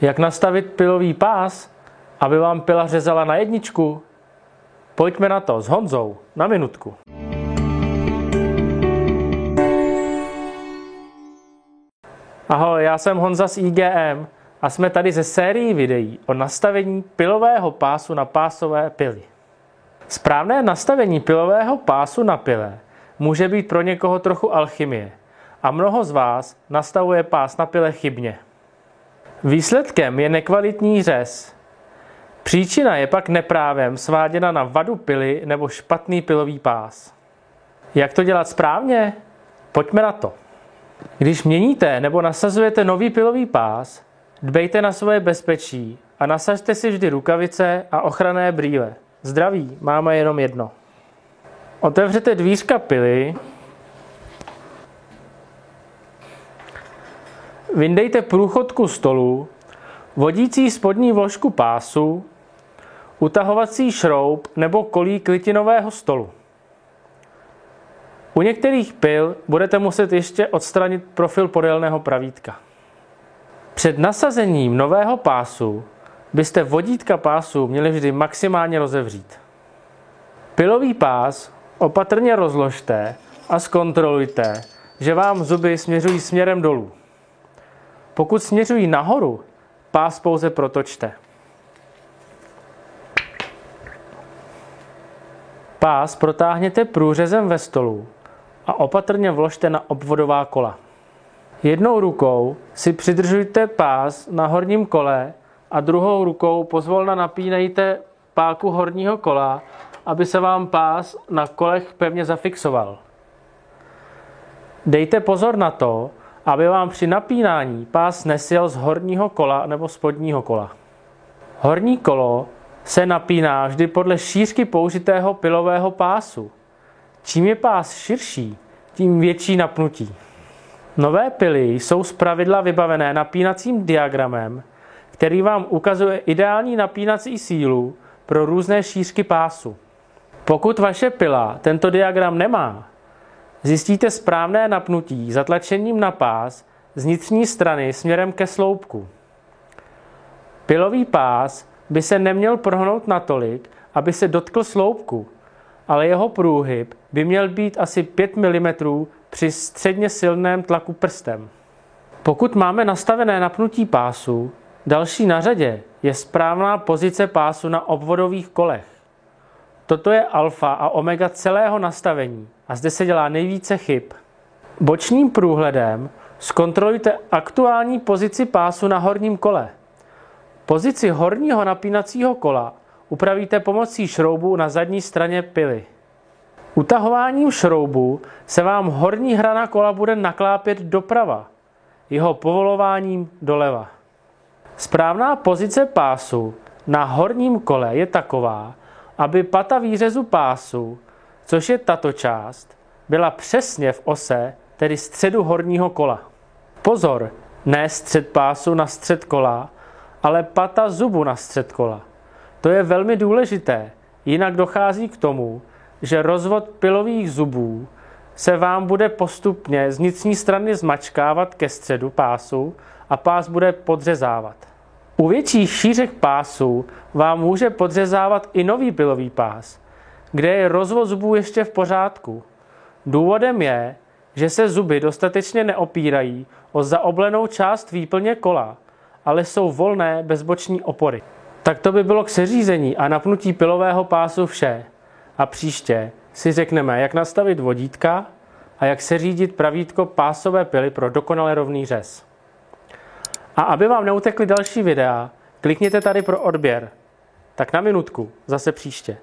Jak nastavit pilový pás, aby vám pila řezala na jedničku? Pojďme na to s Honzou na minutku. Ahoj, já jsem Honza z IGM a jsme tady ze sérii videí o nastavení pilového pásu na pásové pily. Správné nastavení pilového pásu na pile může být pro někoho trochu alchymie a mnoho z vás nastavuje pás na pile chybně. Výsledkem je nekvalitní řez. Příčina je pak neprávem sváděna na vadu pily nebo špatný pilový pás. Jak to dělat správně? Pojďme na to. Když měníte nebo nasazujete nový pilový pás, dbejte na svoje bezpečí a nasaďte si vždy rukavice a ochranné brýle. Zdraví, máme jenom jedno. Otevřete dvířka pily, vyndejte průchodku stolu, vodící spodní vložku pásu, utahovací šroub nebo kolík litinového stolu. U některých pil budete muset ještě odstranit profil podélného pravítka. Před nasazením nového pásu byste vodítka pásu měli vždy maximálně rozevřít. Pilový pás opatrně rozložte a zkontrolujte, že vám zuby směřují směrem dolů. Pokud směřují nahoru, pás pouze protočte. Pás protáhněte průřezem ve stolu a opatrně vložte na obvodová kola. Jednou rukou si přidržujte pás na horním kole a druhou rukou pozvolna napínejte páku horního kola, aby se vám pás na kolech pevně zafixoval. Dejte pozor na to, aby vám při napínání pás nesjel z horního kola nebo spodního kola. Horní kolo se napíná vždy podle šířky použitého pilového pásu. Čím je pás širší, tím větší napnutí. Nové pily jsou zpravidla vybavené napínacím diagramem, který vám ukazuje ideální napínací sílu pro různé šířky pásu. Pokud vaše pila tento diagram nemá, zjistíte správné napnutí zatlačením na pás z vnitřní strany směrem ke sloupku. Pilový pás by se neměl prohnout natolik, aby se dotkl sloupku, ale jeho průhyb by měl být asi 5 mm při středně silném tlaku prstem. Pokud máme nastavené napnutí pásu, další na řadě je správná pozice pásu na obvodových kolech. Toto je alfa a omega celého nastavení a zde se dělá nejvíce chyb. Bočním průhledem zkontrolujte aktuální pozici pásu na horním kole. Pozici horního napínacího kola upravíte pomocí šroubu na zadní straně pily. Utahováním šroubu se vám horní hrana kola bude naklápět doprava, jeho povolováním doleva. Správná pozice pásu na horním kole je taková, aby pata výřezu pásu, což je tato část, byla přesně v ose, tedy středu horního kola. Pozor, ne střed pásu na střed kola, ale pata zubu na střed kola. To je velmi důležité, jinak dochází k tomu, že rozvod pilových zubů se vám bude postupně z vnitřní strany zmačkávat ke středu pásu a pás bude podřezávat. U větších šířek pásu vám může podřezávat i nový pilový pás, kde je rozvod zubů ještě v pořádku. Důvodem je, že se zuby dostatečně neopírají o zaoblenou část výplně kola, ale jsou volné bez boční opory. Tak to by bylo k seřízení a napnutí pilového pásu vše. A příště si řekneme, jak nastavit vodítka a jak seřídit pravítko pásové pily pro dokonale rovný řez. A aby vám neutekly další videa, klikněte tady pro odběr. Tak na minutku, zase příště.